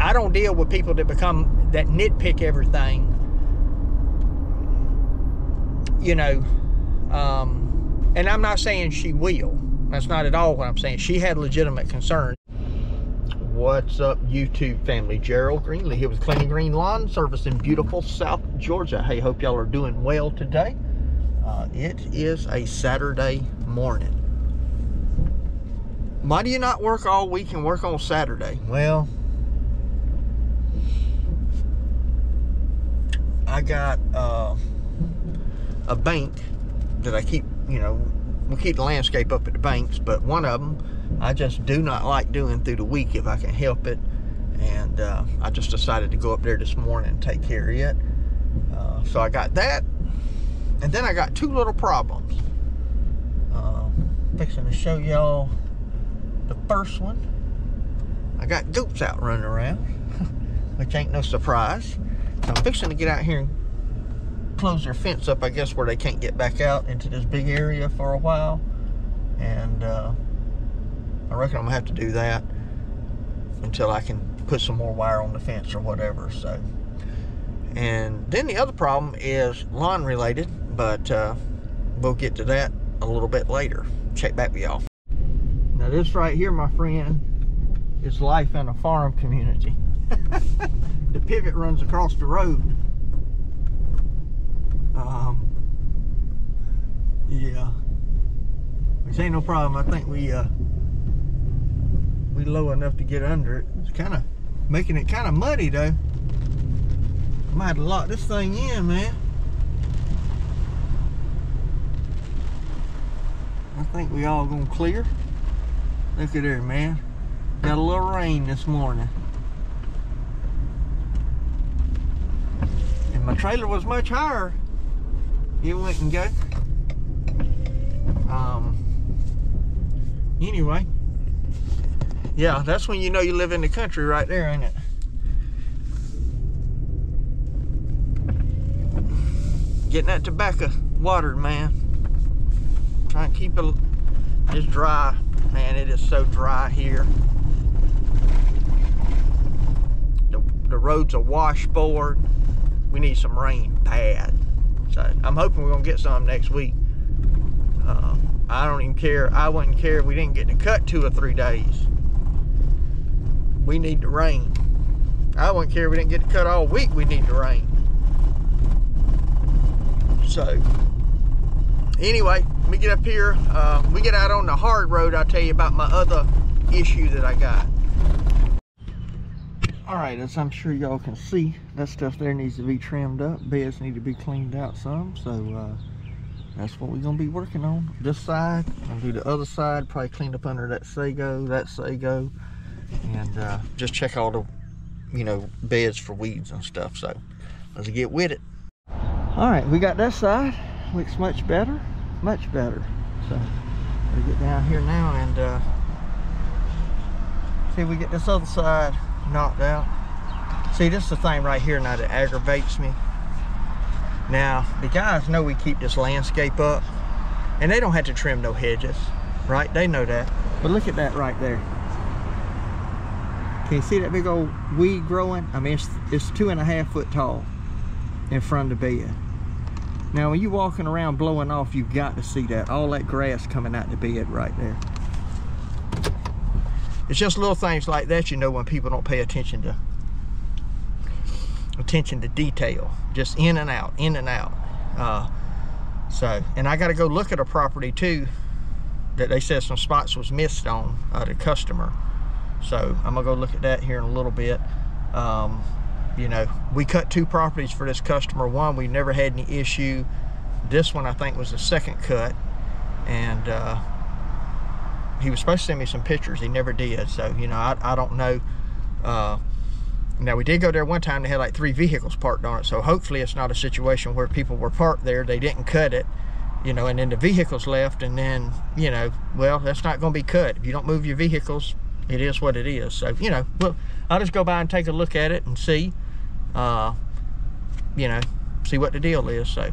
I don't deal with people that nitpick everything. You know, and I'm not saying she will. That's not at all what I'm saying. She had legitimate concerns. What's up, YouTube family? Gerald Greenlee here with Clean Green Lawn Service in beautiful South Georgia. Hey, hope y'all are doing well today. It is a Saturday morning. Why do you not work all week and work on Saturday? Well, I got a bank that I keep, you know, we keep the landscape up at the banks, but one of them I just do not like doing through the week if I can help it. And I just decided to go up there this morning and take care of it. So I got that. And then I got two little problems. Fixing to show y'all the first one. I got goats out running around, which ain't no surprise. So I'm fixing to get out here and close their fence up, I guess, where they can't get back out into this big area for a while. And I reckon I'm gonna have to do that until I can put some more wire on the fence or whatever. So, and then the other problem is lawn related, but we'll get to that a little bit later. Check back with y'all. Now this right here, my friend, is life in a farm community. The pivot runs across the road. Yeah, which ain't no problem. I think we low enough to get under it. It's kind of making it kind of muddy though. I might have to lock this thing in, man. I think we all gonna clear. Look at there, man. Got a little rain this morning. If my trailer was much higher, it wouldn't go. Anyway, yeah, that's when you know you live in the country right there, ain't it? Getting that tobacco watered, man. Try and keep it just dry. Man, it is so dry here. The road's a washboard. We need some rain bad. So I'm hoping we're gonna get some next week. I don't even care. I wouldn't care if we didn't get to cut 2 or 3 days. We need the rain. I wouldn't care if we didn't get to cut all week. We need the rain. So anyway, let me get up here. We get out on the hard road. I'll tell you about my other issue that I got. All right, as I'm sure y'all can see, that stuff there needs to be trimmed up. Beds need to be cleaned out some. So that's what we're gonna be working on. This side, I'll do the other side, probably clean up under that sago, and just check all the, you know, beds for weeds and stuff. So let's get with it. All right, we got that side. Looks much better, much better. So we'll get down here now and see if we get this other side knocked out. See, this is the thing right here now that aggravates me. Now, the guys know we keep this landscape up, and they don't have to trim no hedges, right? They know that. But look at that right there. Can you see that big old weed growing? I mean, it's 2.5 foot tall in front of the bed. Now, when you're walking around blowing off, you've got to see that. All that grass coming out the bed right there. It's just little things like that, you know, when people don't pay attention to detail. Just in and out, in and out. So, and I got to go look at a property too that they said some spots was missed on the customer. So I'm gonna go look at that here in a little bit. You know, we cut 2 properties for this customer. One, we never had any issue. This one I think was the second cut, and he was supposed to send me some pictures. He never did. So, you know, I don't know. Now, we did go there one time. They had like 3 vehicles parked on it. So hopefully it's not a situation where people were parked there, they didn't cut it, you know, and then the vehicles left, and then, you know, well, that's not going to be cut. If you don't move your vehicles, it is what it is. So, you know, well, I'll just go by and take a look at it and see, you know, see what the deal is. So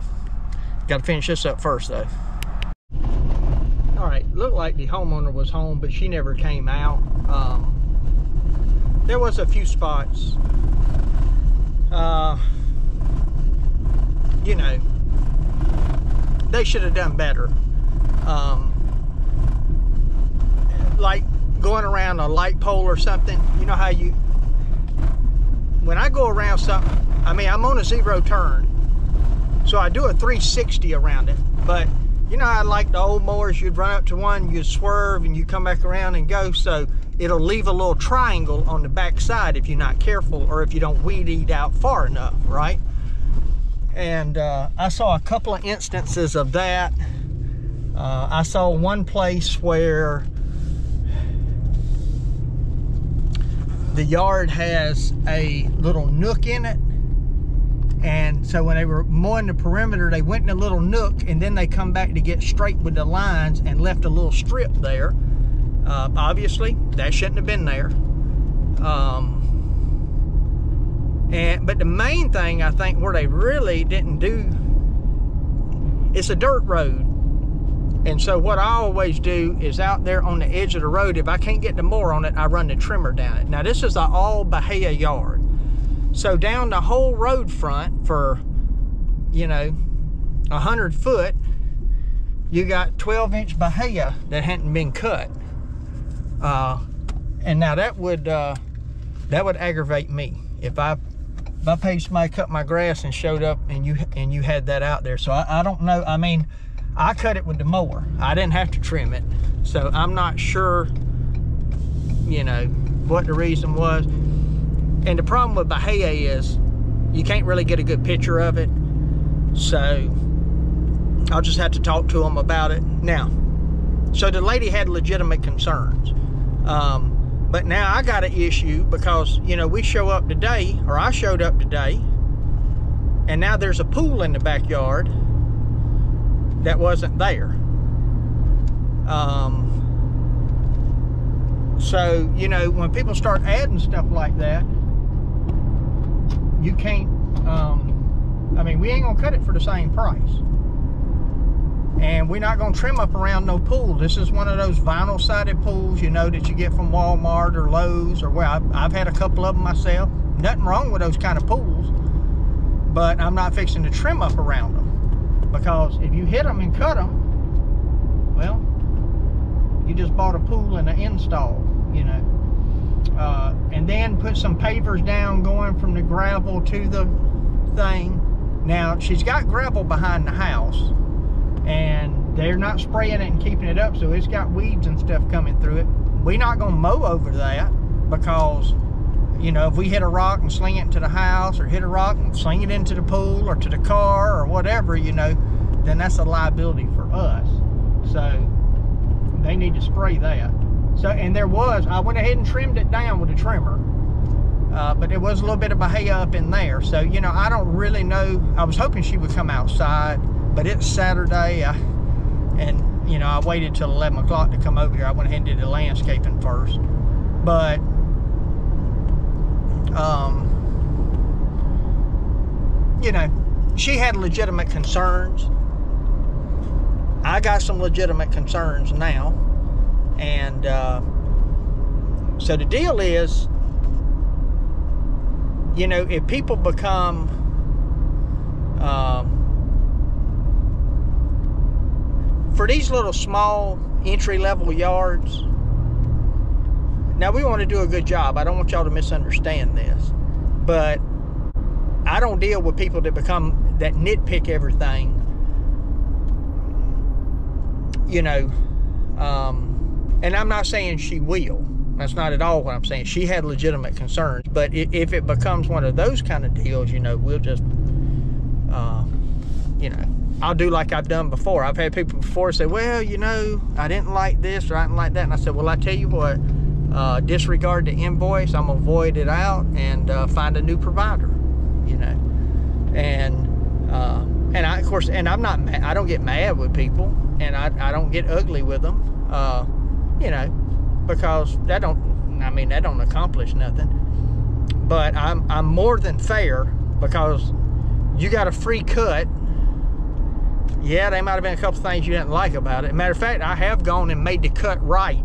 got to finish this up first though. All right, looked like the homeowner was home, but she never came out. there was a few spots. You know, they should have done better. Like going around a light pole or something. You know how you, when I go around something, I mean, I'm on a 0 turn, so I do a 360 around it. But you know how like the old mowers, you'd run up to one, you'd swerve, and you come back around and go. So it'll leave a little triangle on the back side if you're not careful, or if you don't weed eat out far enough, right? And I saw a couple of instances of that. I saw one place where the yard has a little nook in it, and so when they were mowing the perimeter, they went in a little nook, and then they come back to get straight with the lines and left a little strip there. Obviously that shouldn't have been there. But the main thing, I think, where they really didn't do, it's a dirt road. And so what I always do is out there on the edge of the road, if I can't get the mower on it, I run the trimmer down it. Now this is an all Bahia yard. So down the whole road front for, you know, 100 foot, you got 12-inch Bahia that hadn't been cut. And now that would aggravate me if I paid somebody to cut my grass and showed up and you had that out there. So I don't know. I mean, I cut it with the mower. I didn't have to trim it. So I'm not sure, you know, what the reason was. And the problem with Bahia is you can't really get a good picture of it. So I'll just have to talk to them about it. Now, so the lady had legitimate concerns. But now I got an issue because, you know, we show up today, or I showed up today, and now there's a pool in the backyard that wasn't there. So, you know, when people start adding stuff like that, you can't, I mean, we ain't gonna cut it for the same price. And we're not gonna trim up around no pool. This is one of those vinyl sided pools, you know, that you get from Walmart or Lowe's, or where I've had a couple of them myself. Nothing wrong with those kind of pools, but I'm not fixing to trim up around them, because if you hit them and cut them, well, you just bought a pool and an install, you know. And then put some pavers down going from the gravel to the thing. Now, she's got gravel behind the house, and they're not spraying it and keeping it up, so it's got weeds and stuff coming through it. We're not gonna mow over that, because, you know, if we hit a rock and sling it into the house, or hit a rock and sling it into the pool or to the car or whatever, you know, then that's a liability for us. So they need to spray that. So, and I went ahead and trimmed it down with a trimmer, but there was a little bit of Bahia up in there. So, you know, I don't really know. I was hoping she would come outside, but it's Saturday, and, you know, I waited till 11 o'clock to come over here. I went ahead and did the landscaping first. But, you know, she had legitimate concerns. I got some legitimate concerns now. And so the deal is, you know, if people become for these little small entry-level yards, now we want to do a good job. I don't want y'all to misunderstand this, but I don't deal with people that nitpick everything, you know. And I'm not saying she will. That's not at all what I'm saying. She had legitimate concerns. But if it becomes one of those kind of deals, you know, we'll just, you know, I'll do like I've done before. I've had people before say, well, you know, I didn't like this or I didn't like that. And I said, well, I tell you what, disregard the invoice. I'm going to void it out and find a new provider, you know. And I, of course, and I'm not mad. I don't get mad with people, and I don't get ugly with them. You know, because that don't accomplish nothing. But I'm more than fair, because you got a free cut. Yeah, there might have been a couple things you didn't like about it. Matter of fact, I have gone and made the cut right.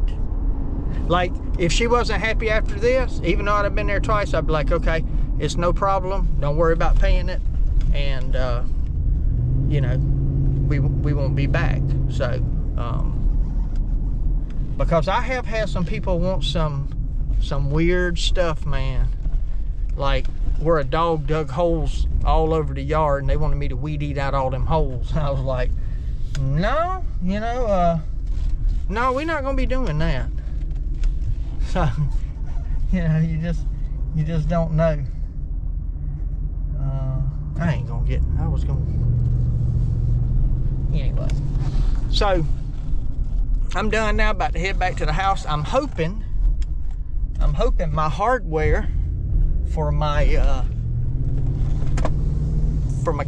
Like, if she wasn't happy after this, even though I'd been there twice, I'd be like, okay, it's no problem. Don't worry about paying it. And, you know, we won't be back. So, because I have had some people want some weird stuff, man. Like where a dog dug holes all over the yard and they wanted me to weed eat out all them holes. And I was like, no, you know, no, we're not gonna be doing that. So, you know, you just don't know. I ain't gonna get, I was gonna, anyway. So, I'm done now, about to head back to the house. I'm hoping my hardware for my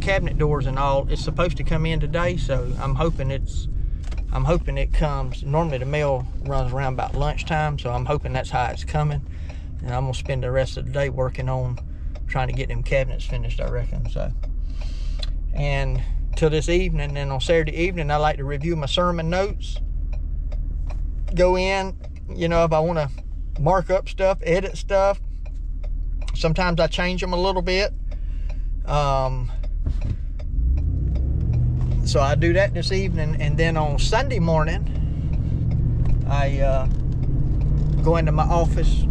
cabinet doors and all is supposed to come in today, so I'm hoping it comes. Normally the mail runs around about lunchtime, so I'm hoping that's how it's coming. And I'm gonna spend the rest of the day working on trying to get them cabinets finished, I reckon. So, and till this evening, and on Saturday evening, I like to review my sermon notes. Go in, you know, if I want to mark up stuff, edit stuff. Sometimes I change them a little bit. So I do that this evening, and then on Sunday morning, I go into my office,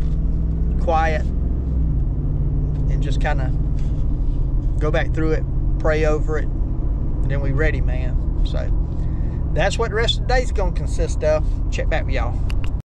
quiet, and just kind of go back through it, pray over it, and then we ready, man. So that's what the rest of the day's gonna consist of. Check back with y'all.